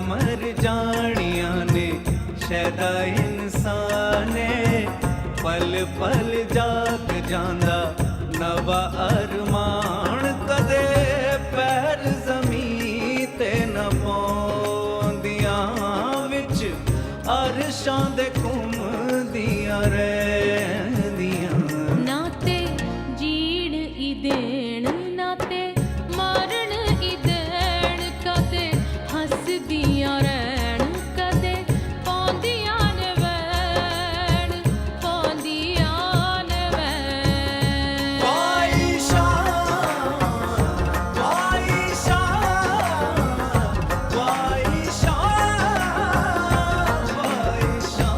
मर जानिया ने शैदा इंसाने पल पल जाग जांदा नवा अरमान कदे पैर जमीन ते न पौंदियां विच अरशां दे घुमदियां रहंदियां नाते जीण ई देण नाते मरण ई देण कदे हसदियां रहण कदे पौंदियां ने वैण पौंदियां ने वैण वाइशा वाइशा वाइशा वाइशा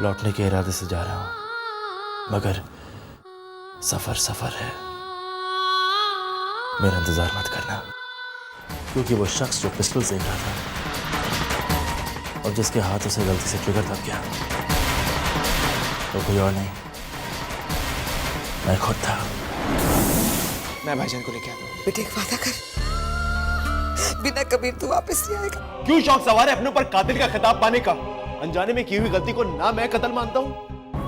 लौटने के इरादे से जा रहा हूं, मगर सफर सफर है। मेरा इंतजार मत करना, क्योंकि वो शख्स जो पिस्टल देख रहा था और जिसके हाथों से गलती से ट्रिगर दब गया, वो कोई और नहीं, मैं खुद था। मैं भाईजान को लेके आता हूँ। बेटे एक वादा कर, बिना कबीर तू वापस नहीं आएगा। क्यों शौक सवार है अपने ऊपर कातिल का खिताब पाने का? अनजाने में की हुई गलती को ना मैं कत्ल मानता हूँ,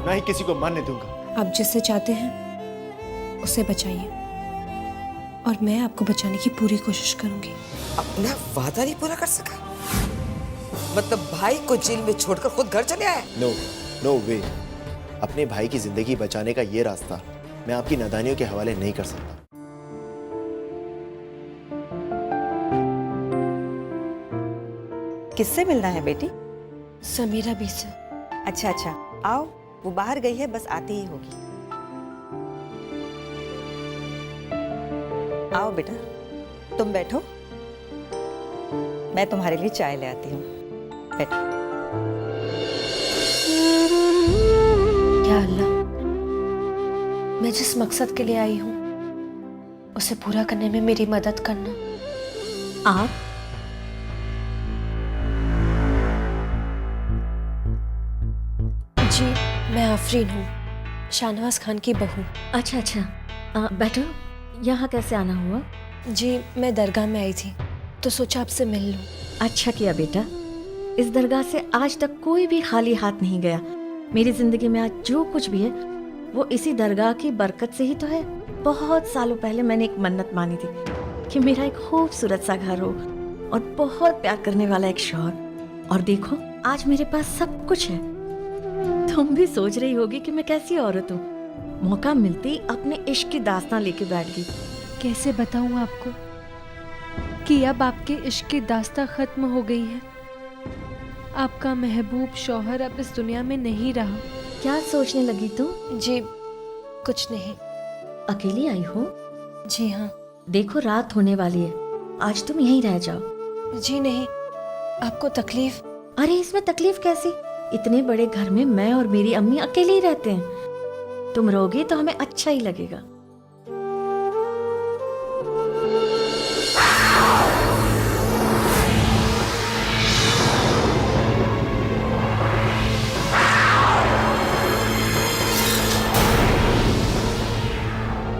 ना ही किसी को मानने दूंगा। आप जिससे चाहते हैं उसे बचाइए, और मैं आपको बचाने की पूरी कोशिश करूंगी। अपना वादा नहीं पूरा कर सका, मतलब भाई को जेल में छोड़कर खुद घर चले आए? नो नो वे। अपने भाई की जिंदगी बचाने का ये रास्ता मैं आपकी नादानियों के हवाले नहीं कर सकता। किससे मिलना है बेटी? समीरा भी से। अच्छा अच्छा, आओ, वो बाहर गई है, बस आती ही होगी। आओ बेटा, तुम बैठो, मैं तुम्हारे लिए चाय ले आती हूँ। बैठो। या अल्लाह, मैं जिस मकसद के लिए आई हूँ उसे पूरा करने में मेरी मदद करना। आप जी, मैं आफरीन हूँ, शाहनवाज खान की बहू। अच्छा अच्छा, बैठो। यहाँ कैसे आना हुआ? जी, मैं दरगाह में आई थी तो सोचा आपसे मिल लूँ। अच्छा किया बेटा, इस दरगाह से आज तक कोई भी खाली हाथ नहीं गया। मेरी जिंदगी में आज जो कुछ भी है वो इसी दरगाह की बरकत से ही तो है। बहुत सालों पहले मैंने एक मन्नत मानी थी कि मेरा एक खूबसूरत सा घर हो और बहुत प्यार करने वाला एक शौहर, और देखो आज मेरे पास सब कुछ है। तुम भी सोच रही होगी कि मैं कैसी औरत हूँ। मौका मिलते ही अपने इश्क की दास्तान लेके बैठ गई। कैसे बताऊँ आपको कि अब आपके इश्क की दास्तां खत्म हो गई है। आपका महबूब शौहर अब इस दुनिया में नहीं रहा। क्या सोचने लगी तुम? जी कुछ नहीं। अकेली आई हो? जी हाँ। देखो रात होने वाली है, आज तुम यहीं रह जाओ। जी नहीं, आपको तकलीफ? अरे इसमें तकलीफ कैसी? इतने बड़े घर में मैं और मेरी अम्मी अकेले ही रहते हैं। तुम रहोगे तो हमें अच्छा ही लगेगा।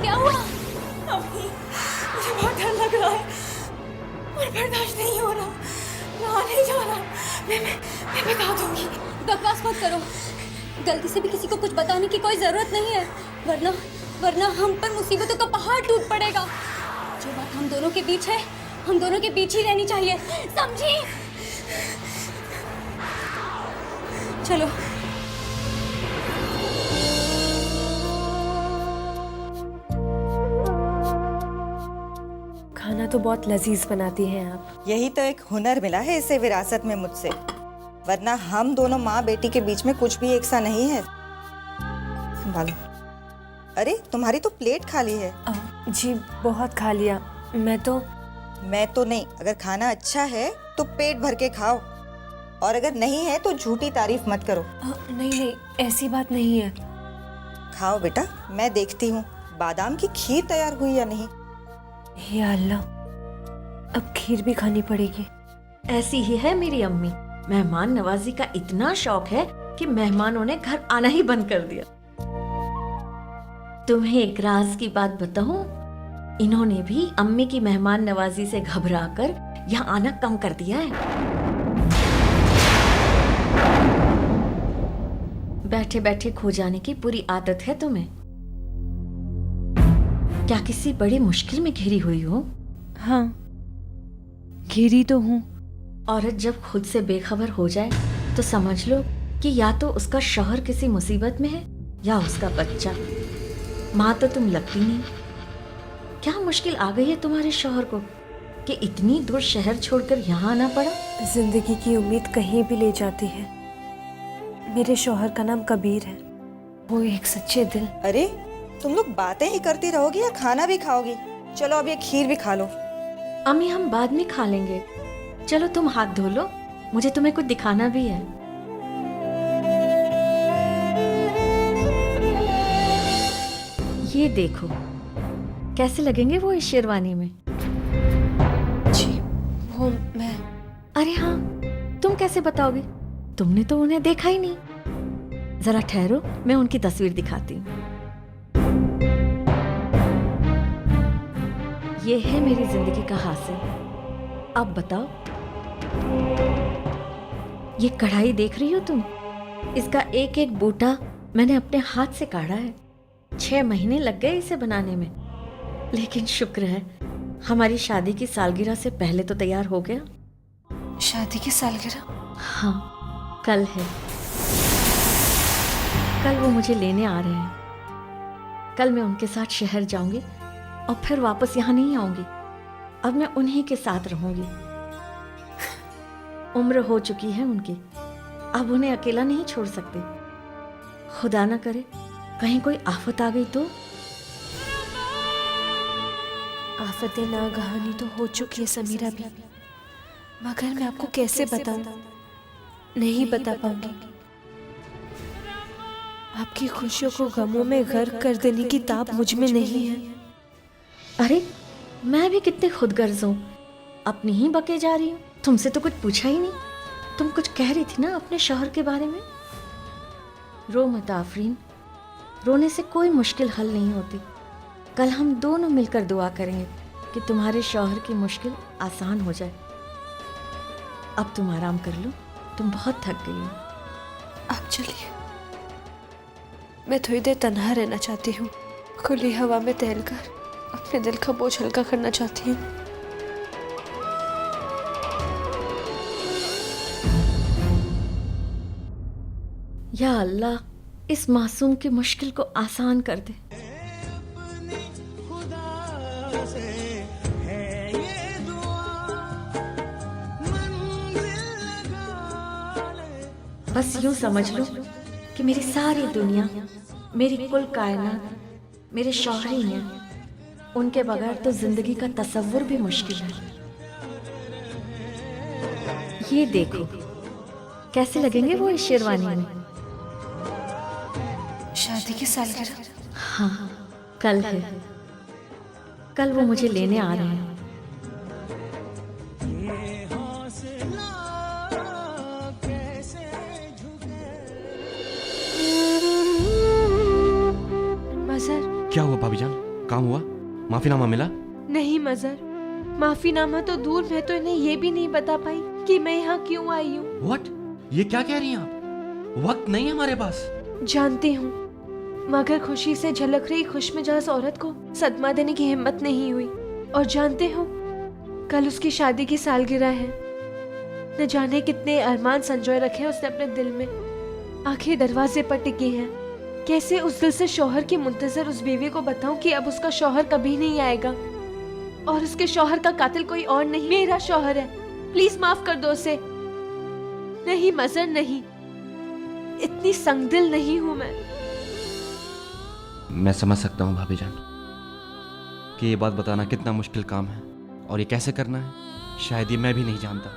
क्या हुआ? अभी मुझे बहुत डर लग रहा है। बर्दाश्त नहीं हो रहा, रहा नहीं जा रहा। मैं बता दूंगी। बकवास मत करो, गलती से भी किसी को कुछ बताने की कोई जरूरत नहीं है, वरना हम पर मुसीबतों का पहाड़ टूट पड़ेगा। जो बात हम दोनों के बीच है, हम दोनों के बीच ही रहनी चाहिए, समझी? चलो। खाना तो बहुत लजीज बनाती हैं आप। यही तो एक हुनर मिला है इसे विरासत में मुझसे, वरना हम दोनों माँ बेटी के बीच में कुछ भी एक सा नहीं है। संभालो। अरे तुम्हारी तो प्लेट खाली है। जी बहुत खा लिया। मैं तो नहीं, अगर खाना अच्छा है तो पेट भर के खाओ, और अगर नहीं है तो झूठी तारीफ मत करो। नहीं, ऐसी बात नहीं है। खाओ बेटा, मैं देखती हूँ बादाम की खीर तैयार हुई या नहीं। या अल्लाह, अब खीर भी खानी पड़ेगी। ऐसी ही है मेरी अम्मी, मेहमान नवाजी का इतना शौक है कि मेहमानों ने घर आना ही बंद कर दिया। तुम्हें एक राज की बात बताऊं, इन्होंने भी अम्मी की मेहमान नवाजी से घबराकर यहाँ आना कम कर दिया है। बैठे बैठे खो जाने की बुरी आदत है तुम्हें। क्या किसी बड़ी मुश्किल में घिरी हुई हो? हाँ, घिरी तो हूँ। औरत जब खुद से बेखबर हो जाए तो समझ लो कि या तो उसका शौहर किसी मुसीबत में है या उसका बच्चा। माँ तो तुम लगती नहीं। क्या मुश्किल आ गई है तुम्हारे शौहर को कि इतनी दूर शहर छोड़कर यहाँ आना पड़ा? जिंदगी की उम्मीद कहीं भी ले जाती है। मेरे शौहर का नाम कबीर है, वो एक सच्चे दिल। अरे तुम लोग बातें ही करती रहोगी या खाना भी खाओगी? चलो अब ये खीर भी खा लो। अम्मी हम बाद में खा लेंगे, चलो तुम हाथ धो लो, मुझे तुम्हें कुछ दिखाना भी है। ये देखो कैसे लगेंगे वो इस शेरवानी में। जी वो मैं। अरे हाँ, तुम कैसे बताओगी? तुमने तो उन्हें देखा ही नहीं। जरा ठहरो, मैं उनकी तस्वीर दिखाती हूँ। ये है मेरी जिंदगी का हासिल। अब बताओ, ये कढ़ाई देख रही हो तुम? इसका एक एक बूटा मैंने अपने हाथ से काढ़ा है। 6 महीने लग गए इसे बनाने में, लेकिन शुक्र है हमारी शादी की सालगिरह से पहले तो तैयार हो गया। शादी की सालगिरह? हाँ, कल है। कल वो मुझे लेने आ रहे हैं। कल मैं उनके साथ शहर जाऊंगी और फिर वापस यहाँ नहीं आऊंगी। अब मैं उन्हीं के साथ रहूंगी। उम्र हो चुकी है उनकी, अब उन्हें अकेला नहीं छोड़ सकते। खुदा ना करे कहीं कोई आफत आ गई तो? आफतें नागहानी तो हो चुकी है समीरा भी, मगर मैं आपको कैसे बताऊं? नहीं बता पाऊंगी। आपकी खुशियों को गमों में गर्क कर देने की ताब मुझ में नहीं है। अरे मैं भी कितने खुदगर्ज हूँ, अपनी ही बके जा रही हूँ। तुमसे तो कुछ पूछा ही नहीं। तुम कुछ कह रही थी ना अपने शौहर के बारे में। रो मत आफरीन, रोने से कोई मुश्किल हल नहीं होती। कल हम दोनों मिलकर दुआ करेंगे कि तुम्हारे शौहर की मुश्किल आसान हो जाए। अब तुम आराम कर लो, तुम बहुत थक गई हो। आप चलिए, मैं थोड़ी देर तन्हा रहना चाहती हूँ। खुली हवा में टहलकर अपने दिल का बोझ हल्का करना चाहती हूँ। या अल्लाह, इस मासूम की मुश्किल को आसान कर दे। बस यूं समझ लो कि मेरी सारी दुनिया, मेरी कुल कायनात मेरे शौहर ही हैं। उनके बगैर तो जिंदगी का तसव्वुर भी मुश्किल है। ये देखो कैसे लगेंगे वो इस शेरवानी में। शादी की सालगिरह? हाँ, कल है। कल वो मुझे लेने आ रहे हैं। मजर। क्या हुआ भाभी जान? काम हुआ? माफीनामा मिला? नहीं मजर, माफीनामा तो दूर, मैं तो इन्हें ये भी नहीं बता पाई कि मैं यहाँ क्यों आई हूँ। व्हाट? ये क्या कह रही हैं आप? वक्त नहीं है हमारे पास। जानती हूँ, मगर खुशी से झलक रही खुशमिजाज औरत को सदमा देने की हिम्मत नहीं हुई। और जानते हो, कल उसकी शादी की सालगिरह है। न जाने कितने अरमान संजोए रखे उसने अपने दिल में। आंखें दरवाजे पर टिकी हैं। कैसे उस दिल से शौहर की मुंतजर उस बीवी को बताऊं कि अब उसका शौहर कभी नहीं आएगा और उसके शौहर का कातिल कोई और नहीं, मेरा शौहर है। प्लीज माफ कर दो उसे। नहीं मजर, नहीं, इतनी संगदिल नहीं हूं मैं समझ सकता हूँ भाभी जान कि ये बात बताना कितना मुश्किल काम है और ये कैसे करना है शायद ये मैं भी नहीं जानता,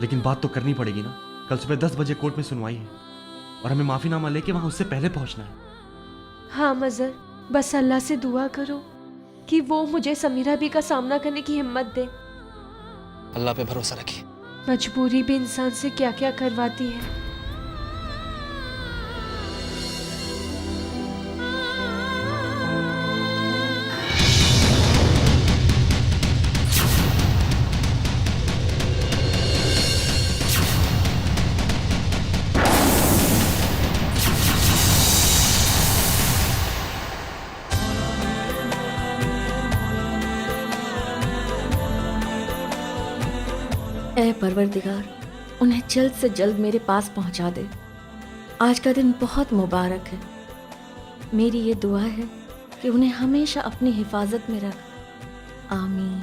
लेकिन बात तो करनी पड़ेगी ना। कल सुबह 10 बजे कोर्ट में सुनवाई है और हमें माफीनामा लेके वहां उससे पहले पहुंचना है। हाँ मजर, बस अल्लाह से दुआ करो कि वो मुझे समीरा भी का सामना करने की हिम्मत दे। अल्लाह पे भरोसा रखिए। मजबूरी भी इंसान से क्या क्या करवाती है। ऐ परवरदिगार, उन्हें जल्द से जल्द मेरे पास पहुंचा दे। आज का दिन बहुत मुबारक है। मेरी ये दुआ है कि उन्हें हमेशा अपनी हिफाजत में रख। आमीन।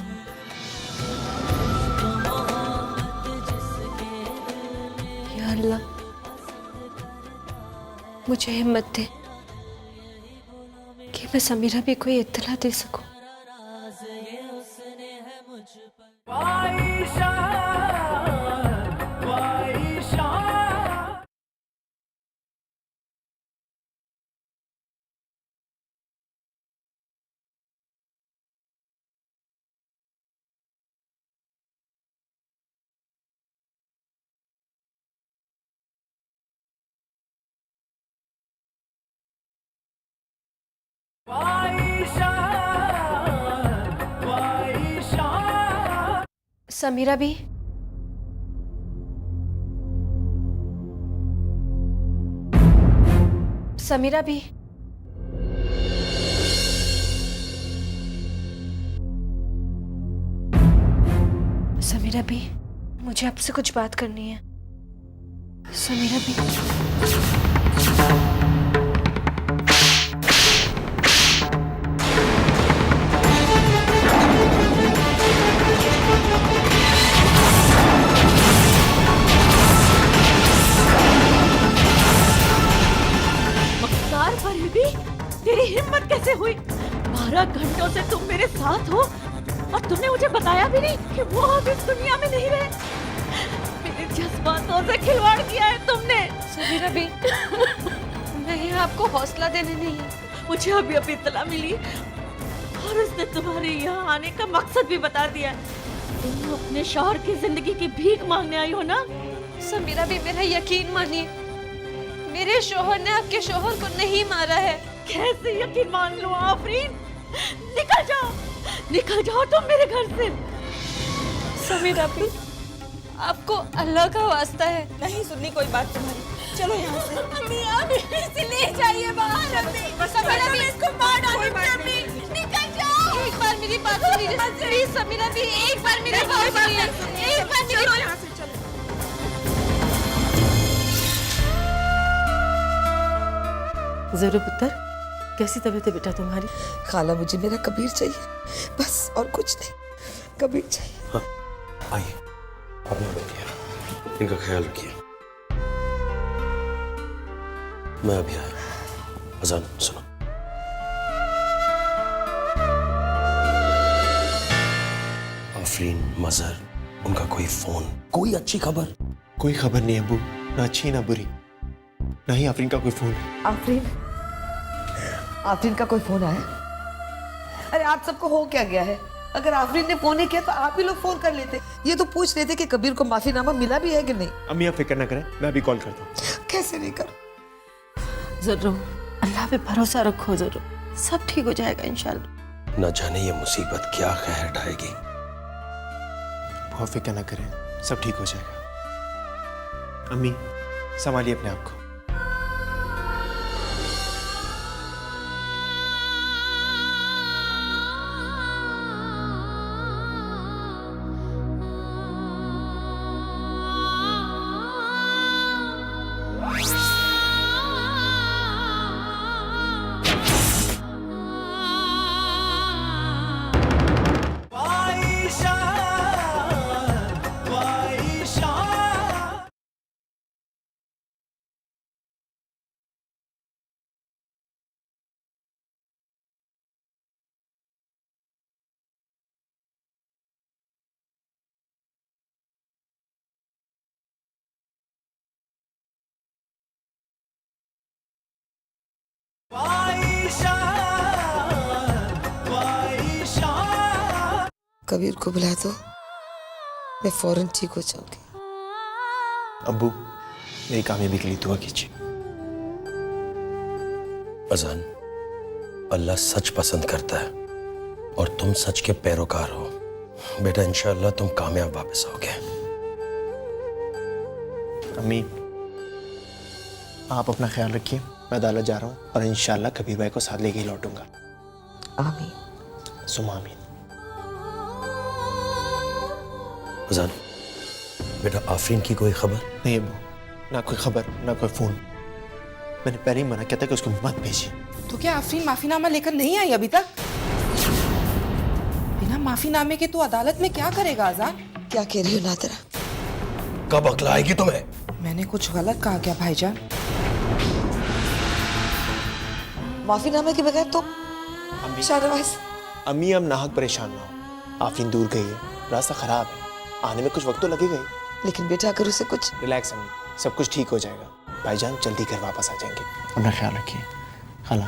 या अल्लाह, मुझे हिम्मत दे कि मैं समीरा भी कोई इत्तला दे सकूं। समीरा भी, समीरा भी, समीरा भी, मुझे आपसे कुछ बात करनी है। समीरा भी। तेरी हिम्मत कैसे हुई? 12 घंटों से तुम मेरे साथ हो और तुमने मुझे बताया भी नहीं कि वो अब इस दुनिया में नहीं रहे। मेरे जज्बातों से खिलवाड़ किया है तुमने। समीरा भी, मैं यहाँ आपको हौसला देने नहीं है। मुझे अभी अभी इत्तला मिली और उसने तुम्हारे यहाँ आने का मकसद भी बता दिया। तुम अपने शौहर की जिंदगी की भीख मांगने आई हो ना? समीरा भी, मेरा यकीन मानिए, मेरे शौहर ने आपके शौहर को नहीं मारा है। कैसे यकीन मान लो आफरीन? निकल जाओ तुम मेरे घर से। समीरा भी, आपको अल्लाह का वास्ता है। नहीं सुननी कोई बात तुम्हारी। चलो यहाँ से। अम्मी, आप इसे ले जाइए बाहर। अम्मी, समीरा भी, इसको मार डालूंगी। अम्मी, निकल जाओ। एक बार मेरी बात सुनिए प्लीज। समीरा भी, एक बार मेरी बात सुनिए। एक बार मेरी यहाँ से चलो। जरूर पुत्र, कैसी तबीयत है बेटा तुम्हारी? खाला, मुझे मेरा कबीर चाहिए, बस और कुछ नहीं, कबीर चाहिए। हाँ, आइए, आप यहाँ बैठिए, इनका ख्याल रखिए। मैं अभी आया। अजान सुनो। आफरीन, मजहर, उनका कोई फोन, कोई अच्छी खबर? कोई खबर नहीं अबू, ना अच्छी ना बुरी, ना ही आफरीन का कोई फोन है। आफरीन का कोई फोन आया? अरे आप सबको हो क्या गया है? अगर आफरीन ने फोन नहीं किया तो आप ही लोग फोन कर लेते। ये तो पूछ लेते कि कबीर को माफीनामा मिला भी है कि नहीं। अम्मी आप फिक्र ना करें, मैं अभी कॉल करता हूँ। कैसे नहीं कर? जरूर, अल्लाह पे भरोसा रखो, जरूर सब ठीक हो जाएगा इंशाल्लाह। न जाने ये मुसीबत क्या कहर ढाएगी। गौर फिक्र न करें, सब ठीक हो जाएगा। अम्मी संभालिए अपने आप को। वाइशा वाइशा वाइशा वाइशा कबीर को बुला दो, मैं फौरन ठीक हो जाऊंगी। अब्बू मेरी कामयाबी के लिए दुआ कीजिए। अजान, अल्लाह सच पसंद करता है और तुम सच के पैरोकार हो। बेटा इंशाअल्लाह तुम कामयाब वापस आओगे। अम्मी आप अपना ख्याल रखिए, मैं अदालत जा रहा हूँ और इंशाअल्लाह कबीर भाई को साथ लेके ही लौटूंगा। आमीन। सुमा आमीन। अजान, बेटा आफरीन की कोई खबर? नहीं अब्बू, ना कोई खबर ना कोई फोन। मैंने पहले ही मना किया था कि उसको मत भेजिए। तो क्या आफरीन माफीनामा लेकर नहीं आई अभी तक? बिना माफीनामे के तू अदालत में क्या करेगा आजान? क्या कह रही हो नादरा? कब अक्ल आएगी तुम्हें? मैंने कुछ गलत कहा क्या भाईजान? माफीनामे के बगैर तो शाहनवाज। अम्मी अब नाहक परेशान ना हो। आफरीन दूर गई है, रास्ता खराब है, आने में कुछ वक्त तो लगेगा ही। लेकिन बेटा अगर उसे कुछ। रिलैक्स अम्मी, सब कुछ ठीक हो जाएगा। भाईजान जल्दी घर वापस आ जाएंगे। अपना ख्याल रखिए। खाला।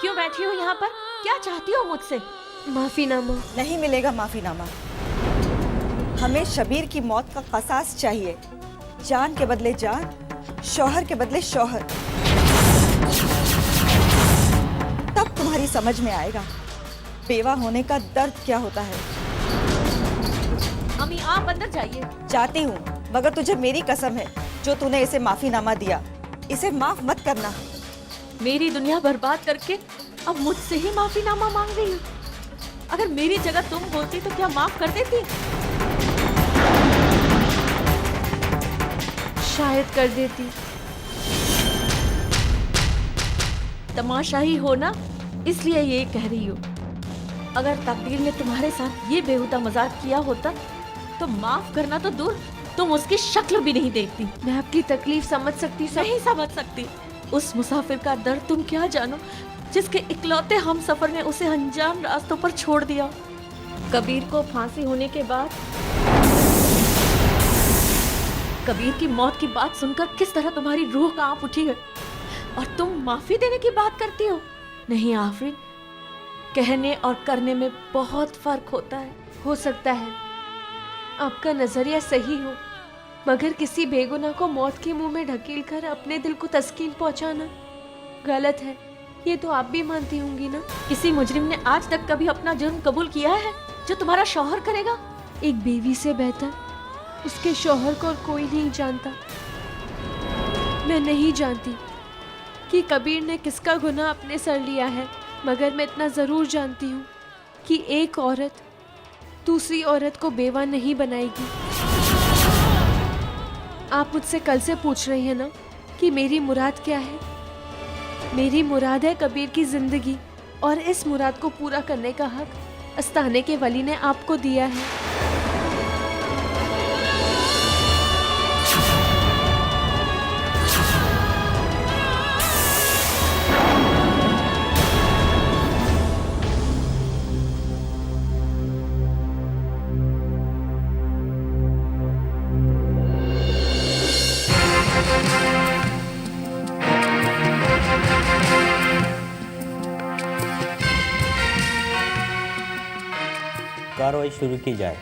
क्यों बैठी हो यहाँ पर? क्या चाहती हो मुझसे? माफीनामा। नहीं मिलेगा माफीनामा। हमें शबीर की मौत का कसास चाहिए। जान के बदले जान, शौहर के बदले शौहर। तब तुम्हारी समझ में आएगा बेवा होने का दर्द क्या होता है। अम्मी आप अंदर जाइए। चाहती हूँ, मगर तुझे मेरी कसम है, जो तूने इसे माफीनामा दिया, इसे माफ मत करना। मेरी दुनिया बर्बाद करके अब मुझसे ही माफीनामा मांग रही हो? अगर मेरी जगह तुम होती तो क्या माफ कर देती? शायद कर देती। तमाशा ही हो ना, इसलिए ये कह रही हो। अगर तकदीर ने तुम्हारे साथ ये बेहुदा मजाक किया होता तो माफ करना तो दूर, तुम उसकी शक्ल भी नहीं देखती। मैं आपकी तकलीफ समझ सकती। नहीं समझ सकती। उस मुसाफिर का दर्द तुम क्या जानो, जिसके इकलौते हम सफर ने उसे अनजान रास्तों पर छोड़ दिया। कबीर को फांसी होने के बाद कबीर की मौत की बात सुनकर किस तरह तुम्हारी रूह कांप उठी है, और तुम माफी देने की बात करती हो। नहीं आफरीन, कहने और करने में बहुत फर्क होता है। हो सकता है आपका नजरिया सही हो, मगर किसी बेगुनाह को मौत के मुंह में ढकेल कर अपने दिल को तस्कीन पहुंचाना गलत है। ये तो आप भी मानती होंगी ना? किसी मुजरिम ने आज तक कभी अपना जुर्म कबूल किया है जो तुम्हारा शौहर करेगा? एक बीवी से बेहतर उसके शौहर को और कोई नहीं जानता। मैं नहीं जानती कि कबीर ने किसका गुनाह अपने सर लिया है, मगर मैं इतना ज़रूर जानती हूँ कि एक औरत दूसरी औरत को बेवा नहीं बनाएगी। आप मुझसे कल से पूछ रही हैं ना कि मेरी मुराद क्या है? मेरी मुराद है कबीर की जिंदगी, और इस मुराद को पूरा करने का हक अस्ताने के वली ने आपको दिया है। कार्रवाई शुरू की जाए।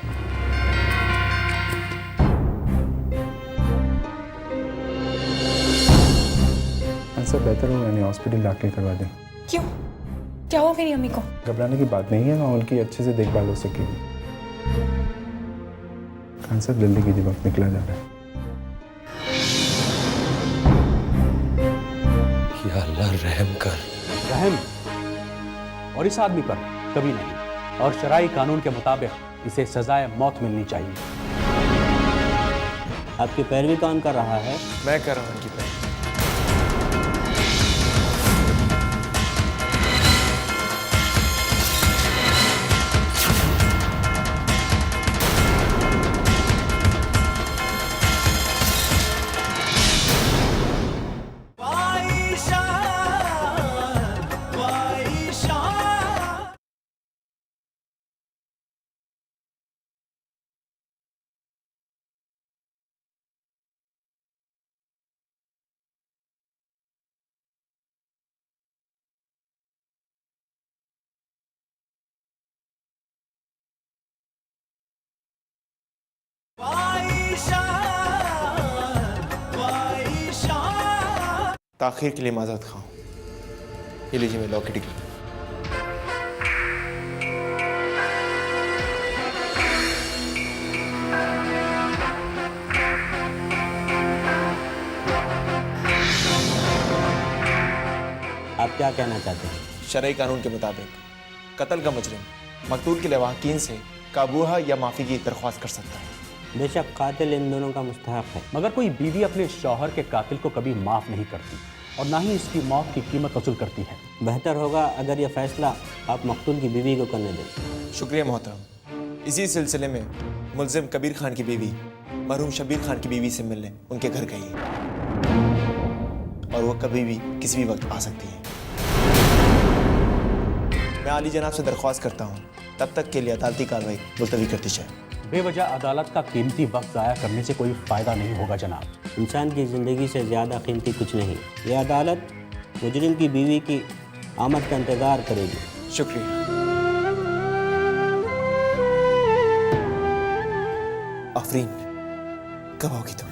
सर बेहतर हो मैंने हॉस्पिटल दाखिल करवा दें। क्यों? क्या हुआ मेरी अम्मी को? घबराने की बात नहीं है ना, उनकी अच्छे से देखभाल हो सकेगी। खान साहब जल्दी कीजिए, वक्त निकला जा रहा है। या अल्लाह रहम कर। रहम और इस आदमी पर कभी नहीं, और शराई कानून के मुताबिक इसे सजाए मौत मिलनी चाहिए। आपकी पैरवी कौन कर रहा है? मैं कर रहा हूँ उनकी पैरवी। ताखिर के लिए माजरत खाऊं। ये लीजिए मैं लॉ की डिग्री। आप क्या कहना चाहते हैं? शरई कानून के मुताबिक कत्ल का मुजरिम मकतूल के लवाहकीन से काबूहा या माफ़ी की दरख्वास्त कर सकता है। बेशक कातिल इन दोनों का मुस्तहक है, मगर कोई बीवी अपने शौहर के कातिल को कभी माफ नहीं करती और ना ही इसकी मौत की कीमत वसूल करती है। बेहतर होगा अगर यह फैसला आप मकतूल की बीवी को करने दें। शुक्रिया मोहतरम। इसी सिलसिले में मुलजिम कबीर खान की बीवी मरहूम शबीर खान की बीवी से मिलने उनके घर गई और वो कभी भी किसी भी वक्त आ सकती है। मैं आली जनाब से दरख्वास्त करता हूँ तब तक के लिए अदालती कार्रवाई मुलतवी करती जाए। बेवजह अदालत का कीमती वक्त ज़ाया करने से कोई फ़ायदा नहीं होगा जनाब। इंसान की ज़िंदगी से ज़्यादा कीमती कुछ नहीं। यह अदालत मुजरिम की बीवी की आमद का इंतज़ार करेगी। शुक्रिया। आफरीन, कब आओगी तुम?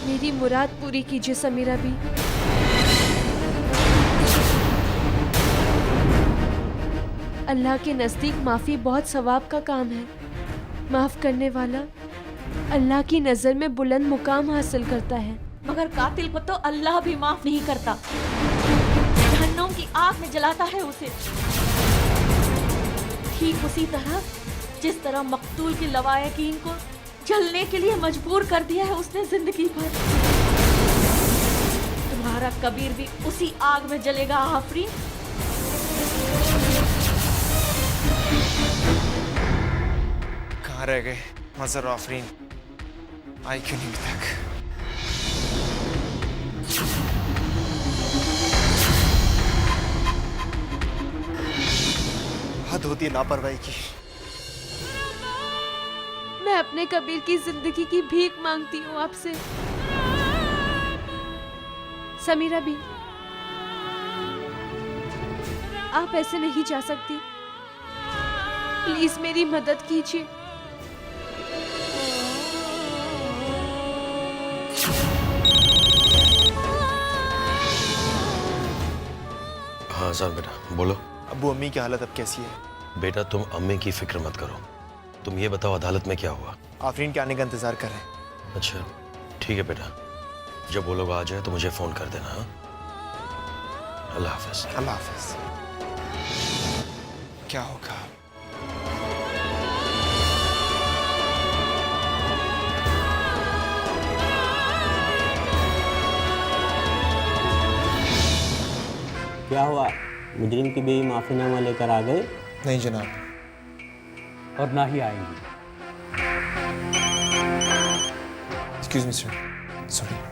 मेरी मुराद पूरी कीजिए समीरा भी। अल्लाह के नज़दीक माफ़ी बहुत सवाब का काम है। माफ़ करने वाला अल्लाह की नज़र में बुलंद मुकाम हासिल करता है। मगर कातिल को तो अल्लाह भी माफ नहीं करता, जहन्नुम की आग में जलाता है उसे। ठीक उसी तरह जिस तरह मकतूल की लवायकीन को जलने के लिए मजबूर कर दिया है उसने जिंदगी भर, तुम्हारा कबीर भी उसी आग में जलेगा आफरीन। कहाँ रह गए मजर आफरीन? आई क्यों नहीं अभी तक? हद होती है लापरवाही की। मैं अपने कबीर की जिंदगी की भीख मांगती हूँ आपसे। समीरा भी, आप ऐसे नहीं जा सकती। प्लीज मेरी मदद कीजिए। हाँ सर बेटा बोलो। अब्बू अम्मी की हालत अब कैसी है? बेटा तुम अम्मी की फिक्र मत करो, तुम ये बताओ अदालत में क्या हुआ? आफरीन के आने का इंतजार कर रहे हैं। अच्छा ठीक है बेटा, जब वो लोग आ जाए तो मुझे फोन कर देना। हाँ, अल्लाह हाफिज। अल्लाह हाफिज। क्या होगा? क्या हुआ? मुजरिम की बीवी माफीनामा लेकर आ गए? नहीं जनाब, और ना ही आएंगी। Excuse me sir, sorry.